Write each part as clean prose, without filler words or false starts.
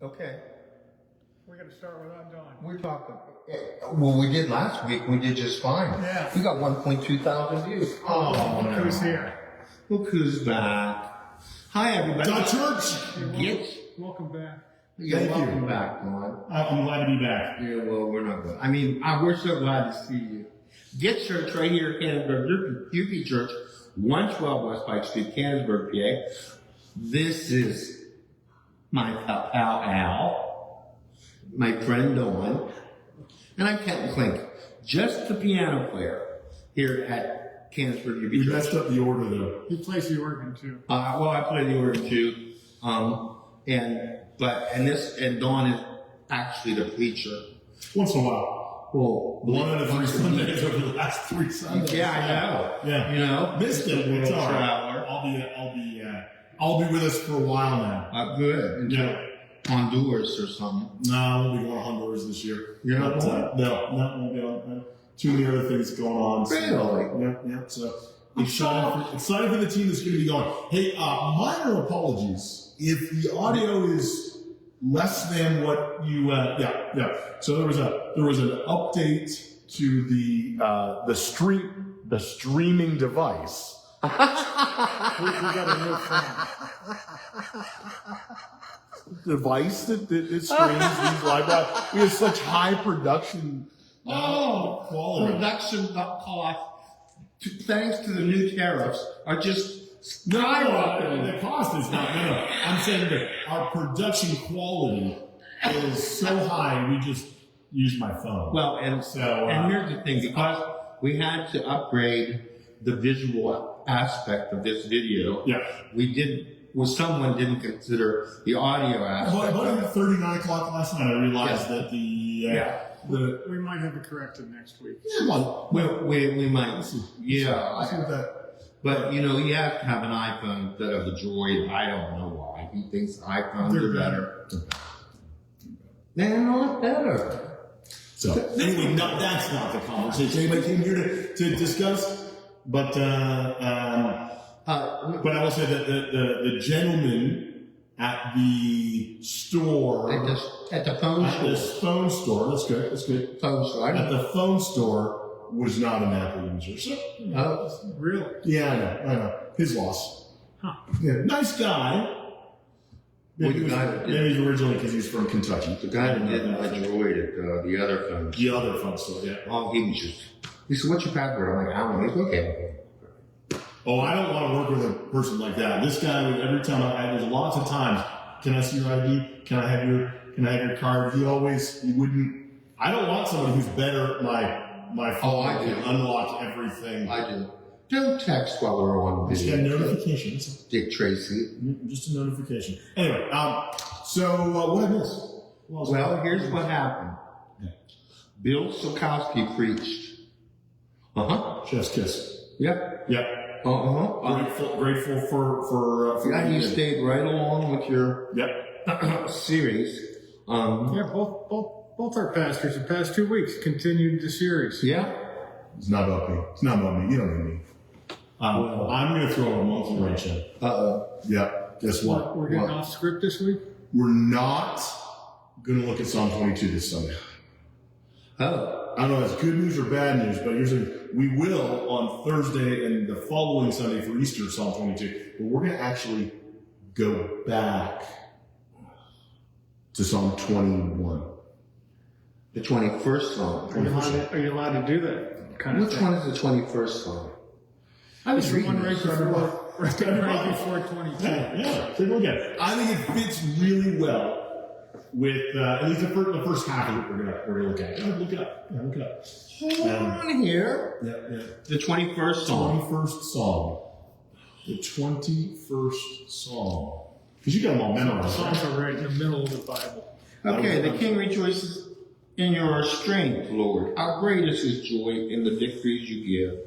Okay. We're going to start without Dawn. We're talking. Well, we did last week. We did just fine. Yeah. We got 1.2 thousand views. Oh, look who's here. Look who's back. Hi, everybody. Dot Church. Yes. Welcome back. Yeah, Thank welcome you. back, Dawn. I'm glad to be back. Yeah, well, we're not good. I mean, we're so glad to see you. Get Church right here at Canonsburg, UP Church, 112 West Pike Street, Canonsburg, PA. This is my pal Al, my friend Dawn, and I'm Captain Clink, just the piano player here at Canonsburg, UP You Church. messed up the order though. He plays the organ too. Well, I play the organ too, and Dawn is actually the preacher. Once in a while. Well, One out of 3 Sundays over the last 3 Sundays. yeah, I know. Yeah. You know, Missed it. World It's all right. traveler. I'll be with us for a while now. Good. Until Yeah. Honduras or something. No, I won't be going to Honduras this year. You're not But, going? No, won't be on. Too many other things going on. So, Really? yeah. So excited for the team that's going to be going. Hey, minor apologies if the audio is less than what you. So there was an update to the streaming device. We got a new phone. Device that streams these live broadcasts. We have such high production quality. Production cost, thanks to the new tariffs, are just No, skyrocketing. the cost is not. No. I'm saying that our production quality is so high, we just use my phone. Well, and here's the thing, because we had to upgrade the visual aspect of this video. Yeah. Someone didn't consider the audio aspect. About at 39 o'clock last night, I realized that We might have it corrected next week. We might. I see Yeah. that. But, you have to have an iPhone instead of a Droid. I don't know why. He thinks iPhones are better. They're not better. So anyway, that's not the conversation anybody came here to discuss. But I will say that the gentleman at the store, At the phone at store. this phone store, that's good. Phone store. At the phone store was not an Apple user. So, Really? yeah, I know. His loss. Huh. Yeah, nice guy. Well, the guy that did- Maybe he's originally because he's from Kentucky. The guy that did my Droid at the other phone. The other phone store, yeah. Oh, he said, what's your password? I'm like, I don't know. He's okay. Oh, I don't want to work with a person like that. This guy would every time there's lots of times. Can I see your ID? Can I have your card? He wouldn't. I don't want somebody who's better at my phone. Oh, I do. Can unlock everything. I do. Don't text while we're on Just got video. notifications. Dick Tracy. Just a notification. Anyway, so what I missed? Well, here's what happened. Yeah. Bill Sokowski preached. Chef's kiss. Yep. Yep. Grateful for Yeah, you stayed right along with your Yep. series. Yeah, both our pastors the past 2 weeks continued the series. Yeah. It's not about me. It's not about me. You don't need me. I'm going to throw a monkey wrench in. Yeah. Guess what? We're getting off script this week? We're not going to look at Psalm 22 this Sunday. Oh. I don't know if it's good news or bad news, but here's the thing. We will on Thursday and the following Sunday for Easter, Psalm 22. But we're going to actually go back to Psalm 21. The 21st song. Are you allowed to do that kind of Which thing? one is the 21st song? I was It's the reading one right this. before 22. Yeah, take a look at it. I think it fits really well with at least the first half of it. We're gonna look at. Look it up. Look it up. Hold on here. Yeah. The 21st song. 21st Psalm. The 21st Psalm. Because you got them all memorized. Psalms are right in the middle of the Bible. Okay, the king rejoices in your strength, Lord. How great is his joy in the victories you give.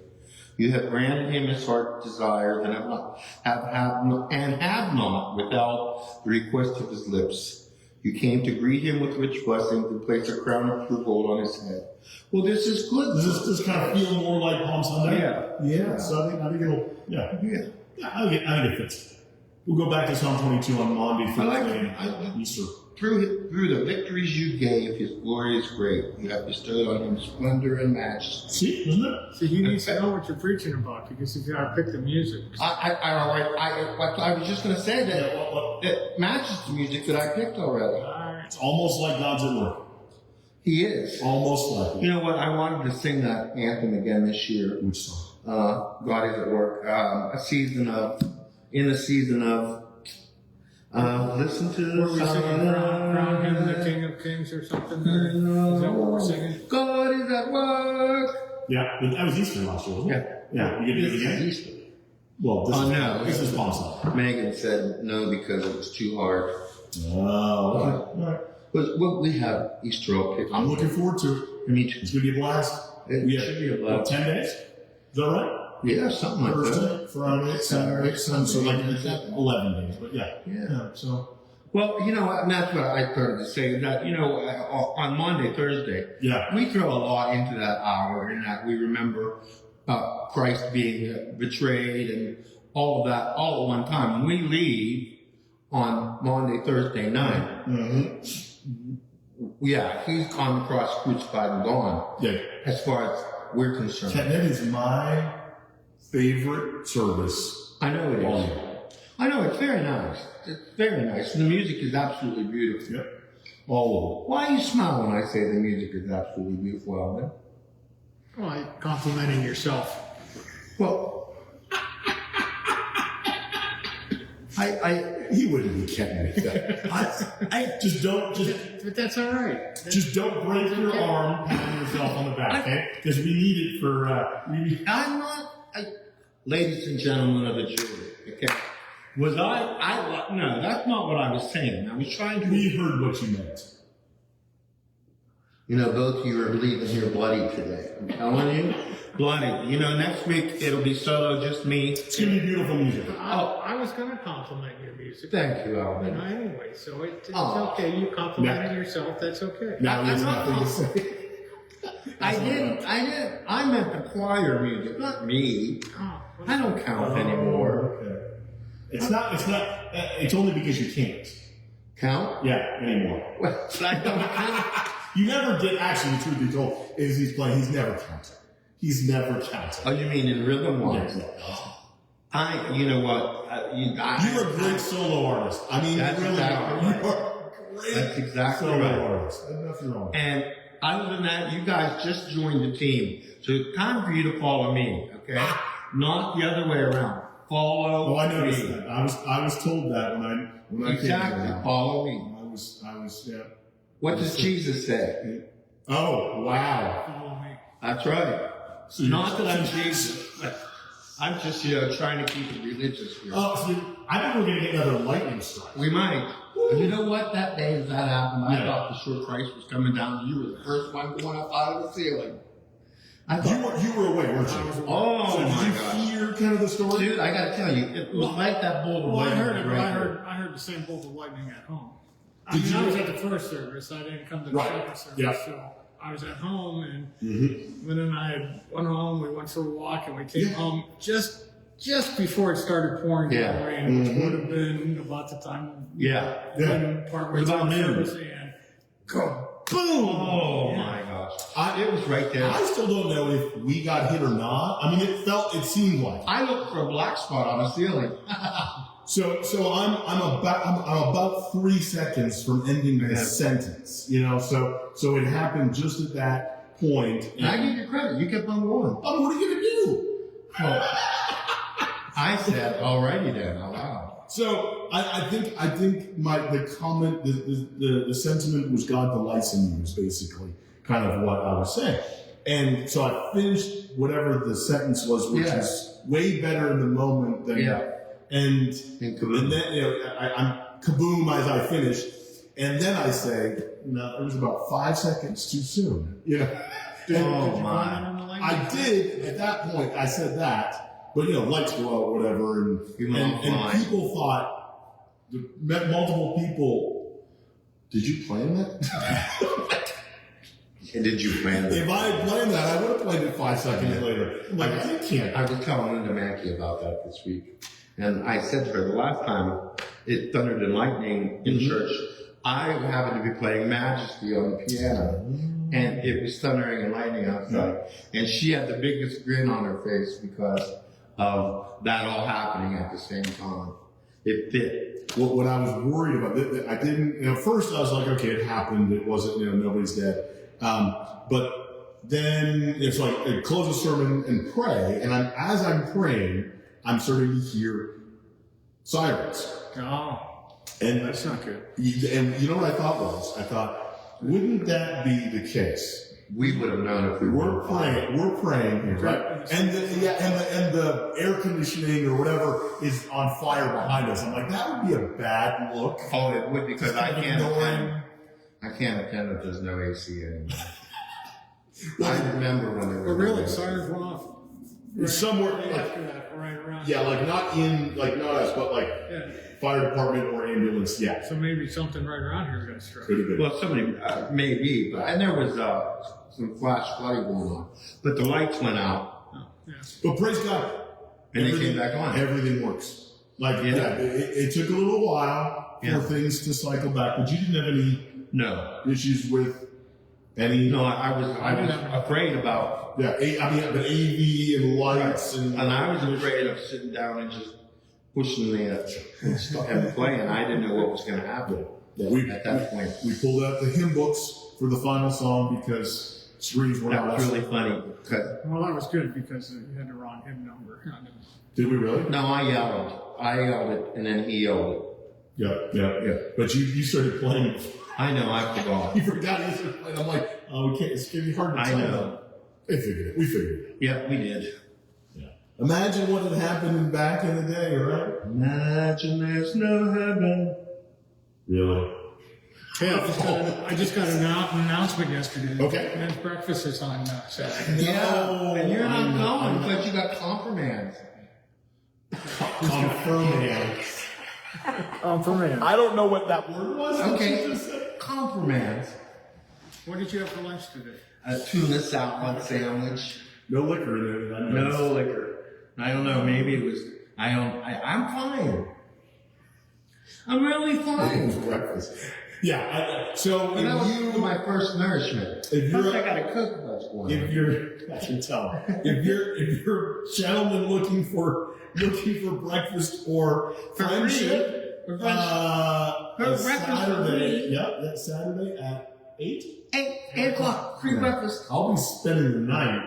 You have granted him his heart's desire and have not without the request of his lips. You came to greet him with rich blessings and place a crown of pure gold on his head. Well, this is good. Does this kind of feel more like Palm Sunday? Yeah. Yeah. So I think it'll. Yeah. Yeah. I think it fits. We'll go back to Psalm 22 on Monday for I Easter. Through the victories you gave, his glory is great. You have bestowed on him splendor and majesty. See, isn't it? See, he needs to know what you're preaching about because he's got to pick the music. I was just going to say that matches the music that I picked already. It's almost like God's at work. He is. Almost like it. You know what? I wanted to sing that anthem again this year. Which song? God is at work. In the season of. Listen to Were we the singing crown him the King of Kings or something? Is that what we're singing? God is at work. Yeah, but that was Easter last year, wasn't it? Yeah. You gonna do it again? Easter. Well, this is possible. Megan said no because it was too hard. Oh, all right. But we have Easter all picked. I'm looking forward to it. Me too. It's going to be a blast. It should be a blast. 10 days? Is that right? Yeah, something like that. Thursday, Friday, Saturday, Sunday. So like 11 days, but yeah. So. Well, you know, and that's what I started to say, that, you know, on Monday, Thursday, we throw a lot into that hour in that we remember Christ being betrayed and all of that all at one time. When we leave on Monday, Thursday night, he's on the cross, crucified and gone. Yeah. As far as we're concerned. That is my favorite service. I know it is. I know, it's very nice. It's very nice. And the music is absolutely beautiful. Yep. All of it. Why you smile when I say the music is absolutely beautiful, Alvin? Well, complimenting yourself. Well, he wouldn't be kidding me. I just don't. But that's all right. Just don't break your arm patting yourself on the back, okay? Because we need it for. I'm not. Ladies and gentlemen of the jury, okay? Was I? No, that's not what I was saying. I was trying to. We heard what you meant. You know, both of you are leaving here bloody today. I'm telling you, bloody. You know, next week it'll be solo, just me. It's gonna be beautiful music. I was gonna compliment your music. Thank you, Alvin. You know, anyway, so it's okay. You complimented yourself. That's okay. Now there's nothing to say. I didn't. I meant the choir music, not me. I don't count anymore. Okay. It's not. It's only because you can't count. Yeah, anymore. Well, I don't count. You never did. Actually, the truth be told, is he's playing. He's never counted. He's never counted. Oh, you mean in rhythm wise? Yeah. You know what? You're a great solo artist. I mean, that's you really exactly are. Right. You are a great that's exactly solo right. artist. There's nothing wrong. And other than that, you guys just joined the team, so it's time for you to follow me, okay? Not the other way around. Follow I noticed me. that. I was told that when I exactly. came Follow me. I was yeah. What does Jesus say? Oh, wow. Follow me. That's right. So not that I'm Jesus. I'm just, trying to keep it religious here. Oh, so I think we're going to get another lightning strike. We might. But you know what? That day that happened, I thought for sure Christ was coming down. You were the first one going up out of the ceiling. I thought, you were away, weren't you? Oh, so my did you gosh. hear kind of the story? Dude, I got to tell you, it was like that bolt of Well, I lightning. heard it, but right I heard the same bolt of lightning at home. Did I you? was at the first service. I didn't come to the second service. Yeah. So I was at home, and Lynn and I went home. We went for a walk, and we came home just before it started pouring down rain, which would have been about the time. Partway It was about through the noon. service, and go boom! Oh my gosh! It was right there. I still don't know if we got hit or not. I mean, it seemed like. I looked for a black spot on the ceiling. So I'm about 3 seconds from ending this sentence. So it happened just at that point. And I give you credit. You kept on going. Oh, what are you gonna do? Well, I said, "Alrighty then." Wow. So I think the comment, the sentiment was God delights in you is basically kind of what I was saying. And so I finished whatever the sentence was, which is way better in the moment than and then I'm kaboom as I finished, and then I say, it was about 5 seconds too soon. Oh my! I did at that point. I said that. But lights go out, whatever, and people thought, met multiple people. Did you plan that? And did you plan that? If I had planned that, I would have planned it 5 seconds later. Like, I can't. I was telling Linda Mackey about that this week. And I said to her, the last time it thundered and lightning in church, I happened to be playing Majesty on the piano. And it was thundering and lightning outside. And she had the biggest grin on her face because of that all happening at the same time. It fit. Well, what I was worried about, I didn't, at first I was like, okay, it happened. It wasn't, nobody's dead. But then it's like, close the sermon and pray. And as I'm praying, I'm starting to hear sirens. Oh, And that's not good. And you know what I thought was? I thought, wouldn't that be the case? We would have known if we We're praying, right? And the air conditioning or whatever is on fire behind us. I'm like, that would be a bad look. Oh, it would, because Just I kind of can't ignoring- attend. I can't attend if there's no AC anymore. I remember when there But was really, no AC. sirens went off. Somewhere, right like- after that, right around. Yeah, like not us, but like Yeah. fire department or ambulance. Yeah, So maybe something right around here got struck. could have been. Well, somebody, maybe, but, and there was some flash flooding going on. But the lights went out, Oh, yeah. But praise God, and they came back on. everything works. Like, Yeah. it took a little while for Yeah. things to cycle back, but you didn't have any No. issues with any. No, I was afraid about, Yeah, but AV and lights and I was afraid of sitting down and just pushing the and playing. I didn't know what was going to happen Yeah, at that point. we pulled out the hymn books for the final song because screens were That not. was really funny. 'Cause, Well, that was good because you had the wrong hymn number. Did we really? no, I yelled it, and then he yelled it. Yeah. But you started playing. I know, I forgot. You forgot you started playing. I'm like, oh, we can't. It's gonna be hard to I tell. know. We figured it. Yeah, we did. Yeah. Imagine what had happened back in the day, right? Imagine there's no heaven. Really? Hey, I just got an announcement yesterday. Okay. Men's breakfast is on Saturday. Yeah, and you're I not know. going because you got compromise. For I don't know what that word was. Okay, compromise. What did you have for lunch today? A tuna salad sandwich. No liquor in it. I know. No liquor. I don't know. Maybe it was. I'm fine. I'm really fine. Breakfast. Yeah. So But that was if my first nourishment. If you're- Plus, I got to cook what's going on. I can tell. If you're a gentleman looking for breakfast or friendship, For breakfast for Saturday. free. Yeah, Saturday at 8. 8 o'clock, free breakfast. I'll be spending the night.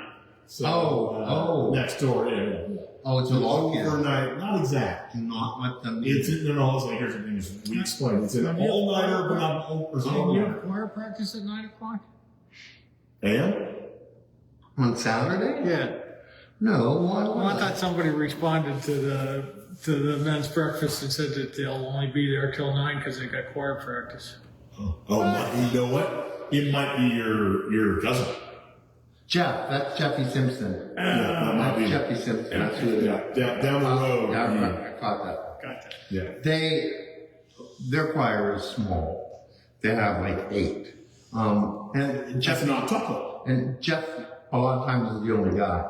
So, next door. Yeah. Oh, it's a log cabin. Overnight, not exact. Not what the It's here's the thing. Is we explained. It's an all-nighter, but not You all-nighter. have choir practice at 9 o'clock? And on Saturday? Yeah. No, why? Well, I thought somebody responded to the men's breakfast and said that they'll only be there till 9 because they got choir practice. you know what? It might be your cousin. Jeff, that's Jeffy Simpson. Yeah, that might be. Jeffy Simpson. That's who it is. Down the road. Yeah, I caught that. Got that. Yeah. Their choir is small. They have like 8. And Jeff Jeff, not Tuckle. and Jeff, a lot of times is the only guy.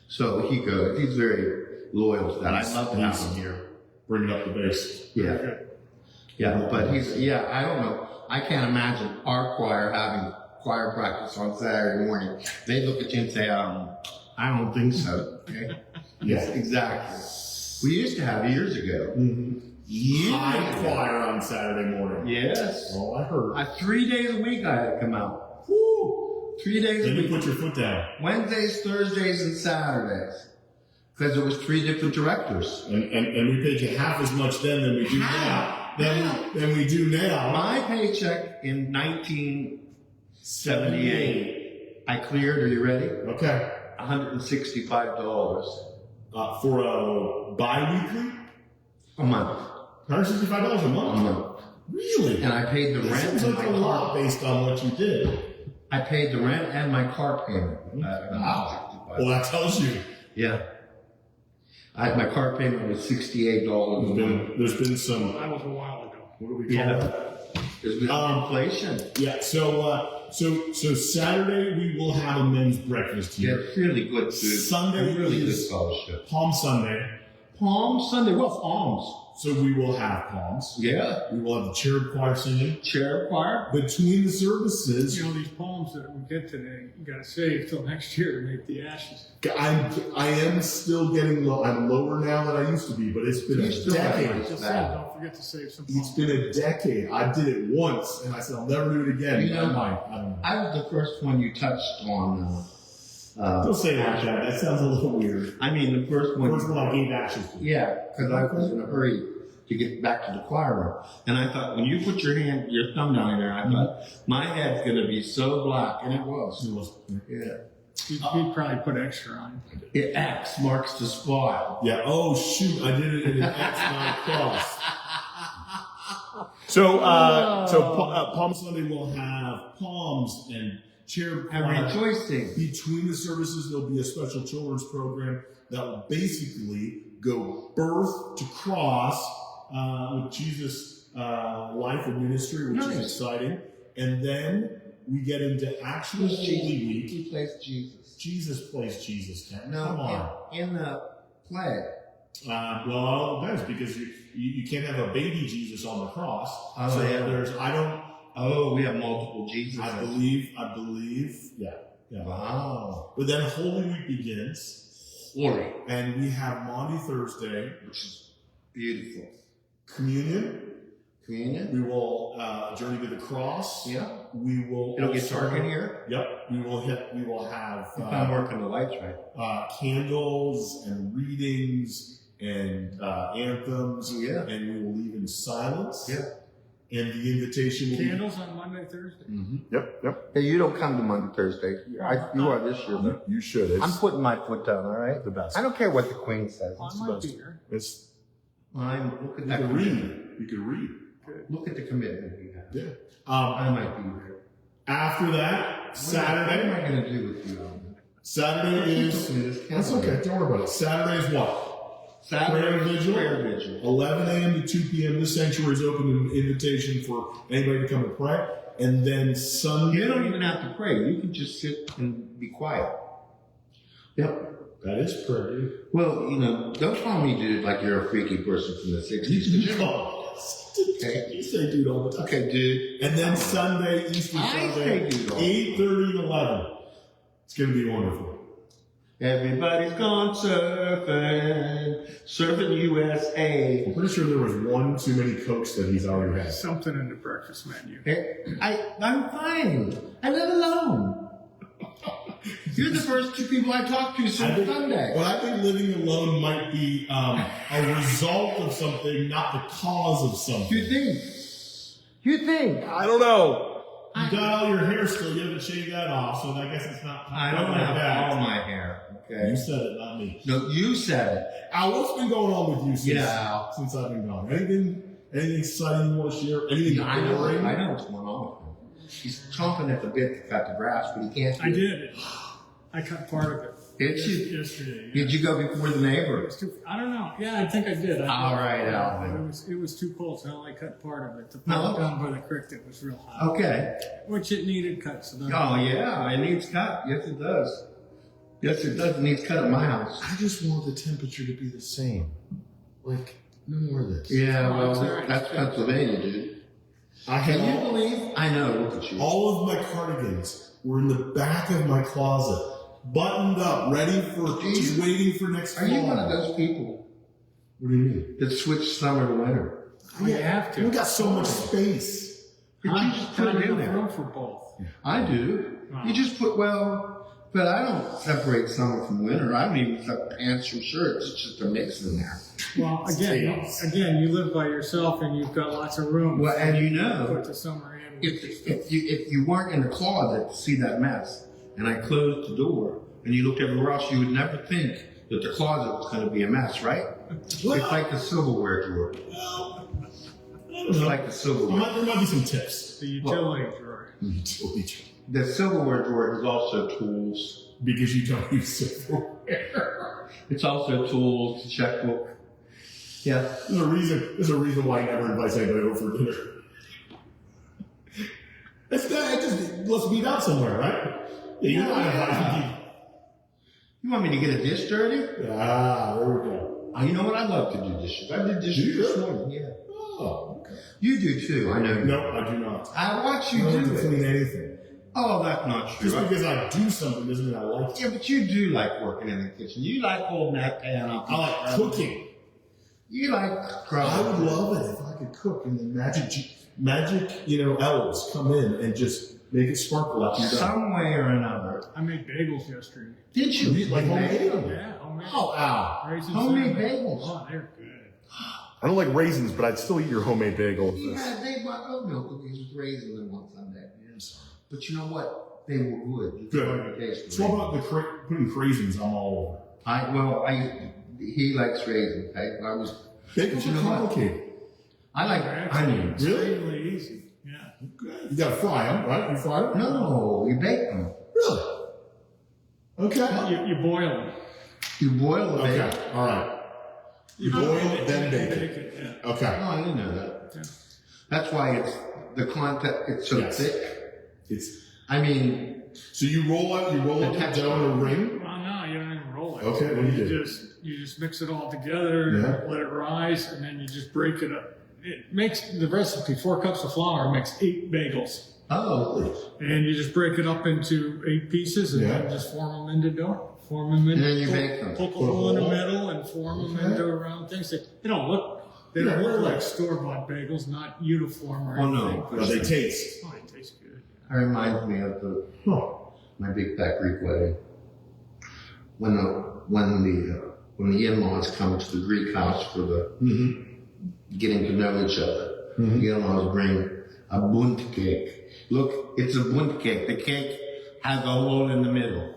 So he goes. He's very loyal to that. I'd love to have him here. Bringing up the bass. Yeah. Yeah, but I don't know. I can't imagine our choir having choir practice on Saturday morning. They look at you and say, I don't think so. Okay? Yeah. Exactly. We used to have years ago. Mm-hmm. Years High ago. choir on Saturday morning. Yes. Oh, I heard. 3 days a week I had to come out. Woo! 3 days a Then you week. put your foot down. Wednesdays, Thursdays, and Saturdays. Because it was 3 different directors. And we paid you half as much then than we do now. Than we do now. My paycheck in 1978, I cleared, are you ready? Okay. $165 For a bi-weekly? a month. $165 a A month? month. Really? And I paid the That rent seems and like my a lot car. based on what you did. I paid the rent and my car payment. Wow. Well, that tells you. Yeah. My car payment was $68 a month. There's been some. That was a while ago. What do we call Yeah. it? There's been inflation. Yeah. So Saturday we will have a men's breakfast Yeah, here. it's really good food. Sunday And really is good fellowship. Palm Sunday. Palm Sunday. What palms? So we will have palms. Yeah. We will have the cherub choir singing. Cherub choir. Between the services, You know, these palms that we get today, you got to save till next year to make the ashes. I am still getting low. I'm lower now than I used to be, but it's been You a still decade. have Just that. say, don't forget to save some It's palms. been a decade. I did it once, and I said I'll never do it again. You know, I don't know. I was the first one you touched on. Don't say it like that. That sounds a little weird. I mean, the first one. First one I gave ashes to. Yeah, because I was in a hurry to get back to the choir room. And I thought, when you put your thumb down in there, I thought, my head's going to be so black. And it was. It was. Yeah. He'd probably put extra on. It X marks the spot. Yeah. Oh shoot! I did it in an X, not a cross. So Palm Sunday will have palms and cherub And choir. rejoicing. Between the services, there'll be a special children's program that will basically go birth to cross with Jesus' life and ministry, which is exciting. And then we get into actual Holy Week. He plays Jesus. Jesus plays Jesus. Come No, on. in the play. Well, it depends because you can't have a baby Jesus on the cross. Oh, so yeah. Oh, we have multiple Jesus. I believe, yeah. Wow. But then Holy Week begins, Glory. and we have Maundy Thursday, Which is beautiful. communion. Communion. We will journey to the cross. Yeah. We will. It'll get also- dark in here. Yep. We will have If I'm working the lights right. candles and readings and anthems. Yeah. And we will leave in silence. Yeah. And the invitation will Candles on Monday, Thursday. be. Yep. Hey, you don't come to Monday, Thursday. You are this year, though. You should. It's I'm putting my foot down, all right? the best. I don't care what the Queen says. I It's the might best. be here. It's Look at you that can commitment. read. You can read. Look at the commitment you have. Yeah. I might be here. After that, What am I Saturday. going to do with you? Saturday is. That's okay. Don't worry about it. Saturday is what? Saturday Prayer vigil. Prayer vigil. 11 a.m. to 2 p.m. This sanctuary is open to an invitation for anybody to come and pray. And then Sunday. You don't even have to pray. You can just sit and be quiet. Yep. That is prayer, dude. Well, don't call me dude like you're a freaky person from the 60s. Okay. You say dude all the time. Okay, dude. And then Sunday, Easter I Sunday, say dude all 8:30 and 11. It's going to be wonderful. Everybody's gone surfing USA. I'm pretty sure there was one too many Cokes that he's already had. Something in the breakfast menu. I'm fine. I live alone. You're the first two people I talked to since Sunday. Well, I think living alone might be a result of something, not the cause of something. You think? I don't know. You got all your hair still. You haven't shaved that off, so I guess it's not I quite don't like have that. all my hair. Okay. You said it, not me. No, you said it. Al, what's been going on with you since I've been gone? Anything exciting you want to share? Anything I boring? know what's going on. He's chomping at the bit to cut the grass, but he can't. I did. I cut part of it. Did you? Yesterday. Did you go before the neighbor? I don't know. Yeah, I think I did. All right, Alvin. It was too cold, so I only cut part of it. The No. part down by the creek that was real hot. Okay. Which it needed cut. So Oh, yeah. It needs cut. Yes, it does. Yes, it does. It needs cut at my house. I just want the temperature to be the same. Like, no more of this. Yeah, Oh, well, that's all right. that's Pennsylvania, dude. I Can had you believe? I know. Look at you. all of my cardigans were in the back of my closet, buttoned up, ready for just waiting for next Are fall. you one of those people What do you mean? that switch summer to winter? Well, you have to. We got so much space. But you just put it in there. room for both. I do. Wow. You just put, but I don't separate summer from winter. I don't even separate pants from shirts. It's just a mix in there. Well, again, you live by yourself and you've got lots of room. Well, and Put the summer in. if you weren't in the closet to see that mess, and I closed the door, and you looked everywhere else, you would never think that the closet was going to be a mess, right? It's like the silverware drawer. It's like the silverware. There might be some tips. The utility drawer. The silverware drawer is also tools. Because you don't use silverware. It's also tools, checkbook. Yeah. There's a reason why he never invites anybody over for dinner. Let's meet out somewhere, right? Yeah, you're not inviting people. You want me to get a dish dirty? Ah, there we go. You know what? I love to do dishes. I did dishes this morning. Yeah. Oh, okay. You do too. I know. No, I do not. I watch you I don't do have to it. clean anything. Oh, that's not true. Just because I do something doesn't mean I like it. Yeah, but you do like working in the kitchen. You like holding that pan up. I like cooking. You like I crumbs. would love it if I could cook and then magic, elves come in and just make it sparkle after you're done. Some way or another. I made bagels yesterday. Did you? Like homemade? Yeah, homemade. Oh, ow. Raisins Homemade and- bagels. Oh, they're good. I don't like raisins, but I'd still eat your homemade bagel. Yeah, they bought oatmeal cookies with raisins in one Sunday. Yes. But you know what? They were good. You Good. could hardly taste So what about the putting craisins? I'm all he likes raisins. I was. over. Bagels You are know what? complicated. I like onions. Really? Extremely easy. Yeah. Okay. You gotta fry them, right? You fry them? No, you bake them. Really? Okay. You boil them. You boil the Okay. bacon. All right. You boil it, then bake it. Yeah. Okay. Oh, I didn't know that. Yeah. That's why it's the content. It's so Yes. thick. It's I mean, so you roll out the dough in a ring. Well, no, you don't even roll it. Okay, what do you do? You just mix it all together, Yeah. let it rise, and then you just break it up. It makes the recipe 4 cups of flour makes 8 bagels, and you just break it up into 8 pieces, and Yeah. then just form them into dough. Form them into. And then you bake them. Poke a hole in the middle and form them into round things. They don't look. They don't look like store-bought bagels, not uniform or Oh, no. anything. But they taste. Oh, they taste good. it reminds me of my big fat Greek wedding. When the in-laws come to the Greek house for the getting to know each other, the in-laws bring a bunt cake. Look, it's a bunt cake. The cake has a hole in the middle.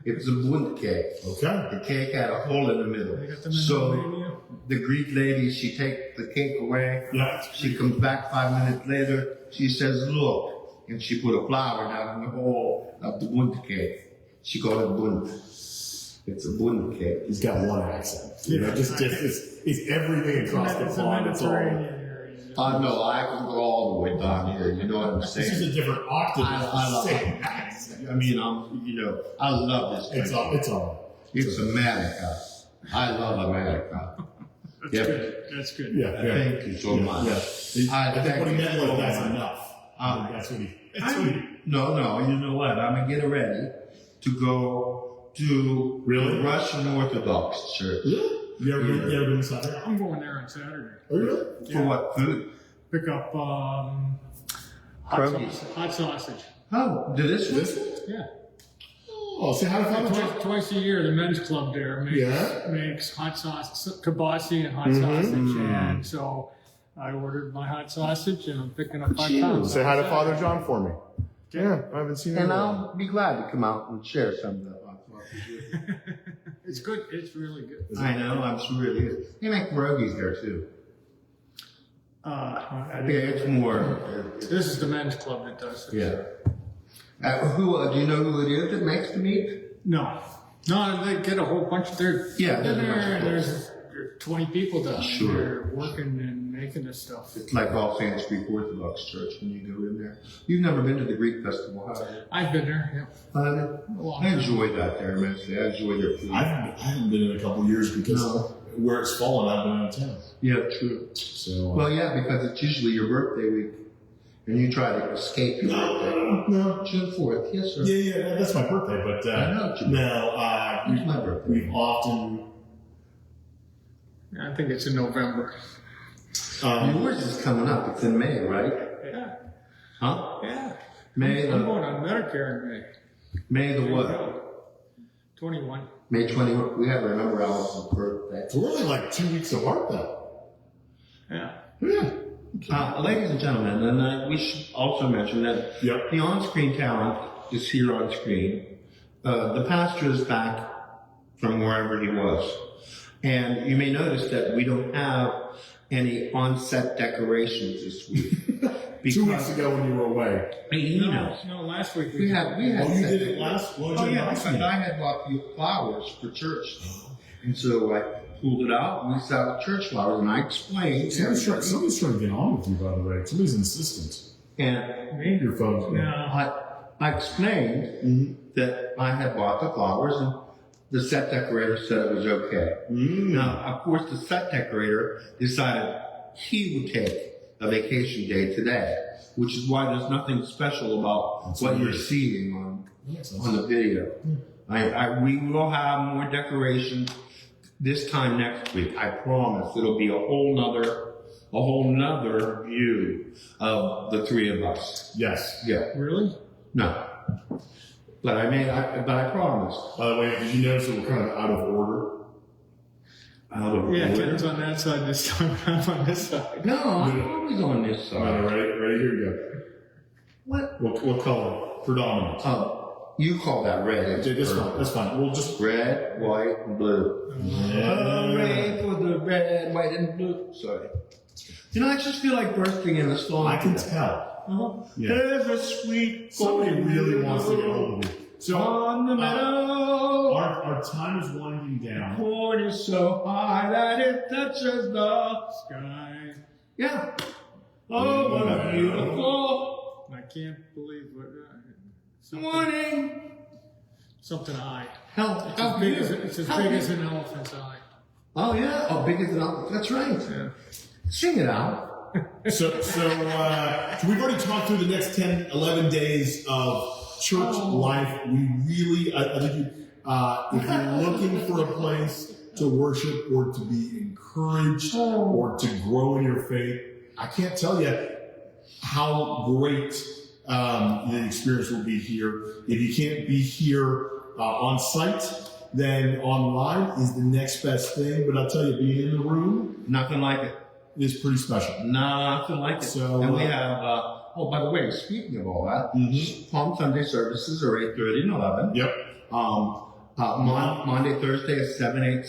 It's a bunt cake. Okay. The cake had a hole in the middle. They got them in the So menu. the Greek lady, she takes the cake away. Yeah. She comes back 5 minutes later. She says, "Look," and she put a flower down in the hole of the bunt cake. She called it bunt. It's a bunt cake. He's got one accent. It's everything across the It's a pond. It's all. Mediterranean area. No, I can go all the way down here. You know what I'm This is saying? a different octave. I love Same it. accent. I mean, I love this It's country. all. It's America. I love America. That's Yep. good. That's good. Yeah. Thank you so much. Yeah. I I think thank what he you meant so was that's much. enough. That's what he. No, you know what? I'm going to get ready to go to Really? the Russian Orthodox Church. Really? You ever been inside? I'm going there on Saturday. Oh, really? For what food? Pick up Pierogies. hot sausage. Oh, did this one? This one? Yeah. Oh, say hi to Father John. Twice a year, the men's club there makes hot sausage, kibasi and hot sausage. And so I ordered my hot sausage and I'm picking up 5 pounds. Say hi to on Father Saturday. John for me. Yeah, I haven't seen him. And in a while. I'll be glad to come out and share some of that hot sausage with you. It's good. It's really good. I know, I'm sure it is. They make pierogies there too. Yeah, it's more. This is the men's club that does it. Yeah. Do you know who it is that makes the meat? No, they get a whole bunch of their Yeah, there's a dinner, bunch of and there's 20 people down Sure. there working and making this stuff. It's like All Saints Greek Orthodox Church when you go in there. You've never been to the Greek festival, have you? I've been there. I enjoy that there immensely. I enjoy their food. I haven't been in a couple years because where it's fallen, I've been out of town. Yeah, true. So. Well, yeah, because it's usually your birthday week, and you try to escape your birthday. No. June 4th, yes, sir. Yeah, that's my birthday, but I know what you mean. no, It's my birthday. we've often. I think it's in November. Yours is coming up. It's in May, right? Yeah. Huh? Yeah. May I'm the going on Medicare in May. May the what? 21. May 21. We have to remember Alice's birthday. So we're only like 2 weeks apart, though. Yeah. Yeah. Ladies and gentlemen, and we should also mention that Yep. the on-screen talent is here on screen. The pastor is back from wherever he was. And you may notice that we don't have any on-set decorations this week. 2 weeks ago when you were away. He knows. No, last week We had Oh, you set did it last? What was Oh it yeah, last because week? I had bought you flowers for church. And so I pulled it out and we saw church flowers and I explained. Somebody's trying to get on with you, by the way. Somebody's insistent. And Your phone's going. No. I explained that I had bought the flowers and The set decorator said it was okay. Now, of course, the set decorator decided he would take a vacation day today, which is why there's nothing special about what you're seeing on the video. We will have more decorations this time next week. I promise. It'll be a whole nother view of the three of us. Yes. Yeah. Really? No. But I promise. By the way, did you notice that we're kind of out of order? Yeah, Ken's on that side this time. I'm on this side. No, I'm always on this All right, side. ready? Here we go. What? What color? Predominant. Oh, you call that red. That's fine. We'll just Red, white, and blue. Hooray for the red, white, and blue. Sorry. You know, I just feel like bursting in a song. I can tell. Yeah. There's a sweet Somebody really wants to get hold of you. So on the meadow. our time is winding down. Corn is so high that it touches the Sky. yeah. Oh, what a beautiful I can't believe what. morning. Something eye. How Big big as, it's as big as an elephant's eye. Oh yeah. Oh, big as an elephant. That's right. Yeah. Sing it out. So we've already talked through the next 10, 11 days of church life. We really, I think if you're looking for a place to worship or to be encouraged or to grow in your faith, I can't tell you how great the experience will be here. If you can't be here on site, then online is the next best thing. But I'll tell you, being in the room Nothing like it. is pretty special. Nothing like it. So, and we have. Oh, by the way, speaking of all that, Palm Sunday services are 8:30 and 11. Yep. Monday, Thursday is 7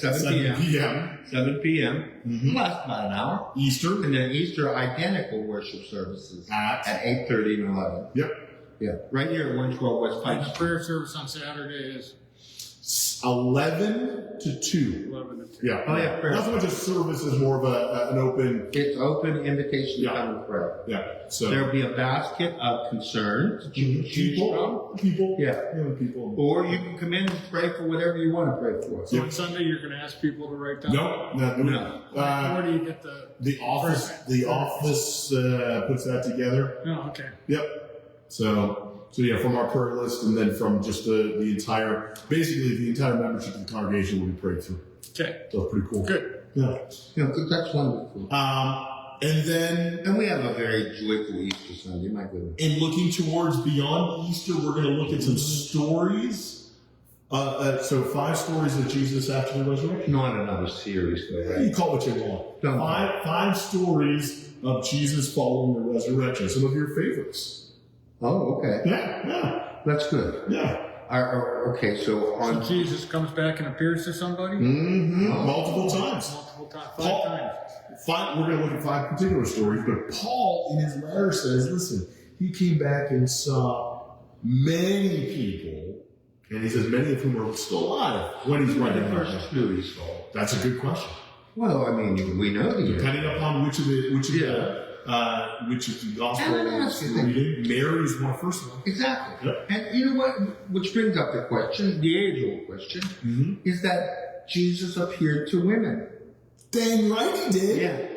p.m. 7 p.m. Last about an hour. Easter. And then Easter identical worship services At 8:30 and 11. Yep. Yeah, right here at 112 West Pike And the Street. prayer service on Saturday is 11 to 2. 11 to 2. Yeah. Oh, yeah, prayer. Not so much a service as more of an open. It's open invitation Yeah. to come and pray. Yeah. So There'll be a basket of concerns that you can choose from. people. Yeah. People. Or you can come in and pray for whatever you want to pray for. So on Sunday, you're going to ask people to write down. No. Where do you get The office. The office puts that together. Oh, okay. Yep. So yeah, from our prayer list, and then from just the entire, basically the entire membership of the congregation will be prayed through. Okay. So pretty cool. Good. Yeah. That's wonderful. And we have a very joyful Easter Sunday, my goodness. in looking towards beyond Easter, we're going to look at some stories. So 5 stories of Jesus after the resurrection. Not another series, though, right? You call it what you want. Don't. Five stories of Jesus following the resurrection. Some of your favorites. Oh, okay. Yeah. That's good. Yeah. Okay, so on. So Jesus comes back and appears to somebody? Multiple times. Multiple times. Paul- 5 times. We're going to look at 5 particular stories, but Paul in his letter says, listen, he came back and saw many people, and he says many of whom are still alive when he's writing the first first. 2 he saw. That's a good question. Well, I mean, we know the Depending upon which of the gospel And let me ask you a thing. reading, Mary is one first one. Exactly. Yep. And you know what? Which brings up the question, the age-old question, is that Jesus appeared to women. Dang right he did.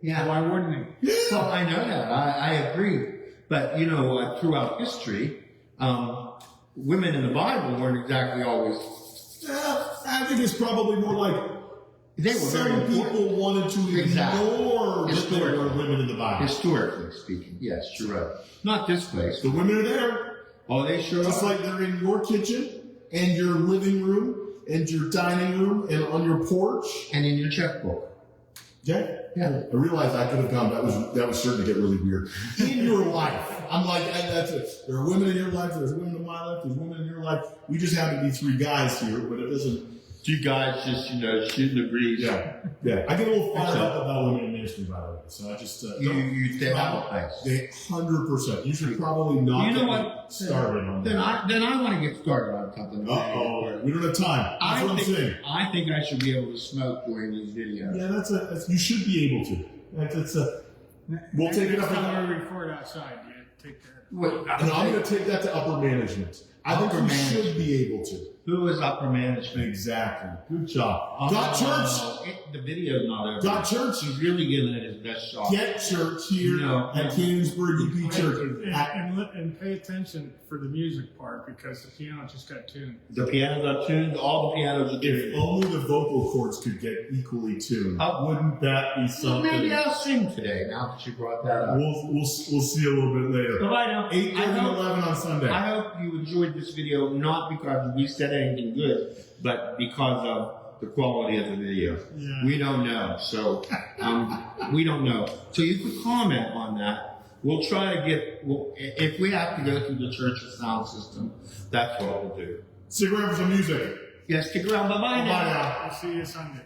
Yeah. Why wouldn't he? Yeah. Well, I know that. I agree. But, you know, throughout history, women in the Bible weren't exactly always. I think it's probably more like They were very some important. people wanted to Exactly. ignore that there were women in the Bible. Historically speaking, yes, you're right. Not this place. The women are there. Oh, they sure Just are. like they're in your kitchen and your living room and your dining room and on your porch. And in your checkbook. Yeah. Yeah. I realized I could have gone. That was starting to get really weird. In your life. I'm like, that's it. There are women in your life. There's women in my life. There's women in your life. We just happen to be 3 guys here, but it doesn't. You guys just, shooting the breeze. Yeah. I get a little fired up about women in ministry, by the way. So I just They have a place. They 100%. You should probably not. You know get what? Started on that. Then I want to get started on something. We don't have time. That's what I'm saying. I think I should be able to smoke during these videos. Yeah, that's you should be able to. We'll take it up. Next time we record outside, you take that. Wait, And I'm going to take that to upper management. I think Upper you management. should be able to. Who is upper management? Exactly. Good job. Got church. The video's not over. Got church. He's really giving it his best shot. Get church here at Canonsburg EP Church. And pay attention for the music part because the piano just got tuned. The pianos are tuned. All the pianos are tuned. If only the vocal cords could get equally tuned. Wouldn't that be Well, something? maybe I'll sing today. Now that you brought that up. We'll see a little bit later. Bye now. 8:30 and 11 on Sunday. I hope you enjoyed this video, not because we said anything good, but because of the quality of the video. Yeah. We don't know, so we don't know. So you can comment on that. We'll try to get. If we have to go through the church's sound system, that's what we'll do. Stick around for some music. Yes, stick around. Bye bye Bye now. now. I'll see you Sunday.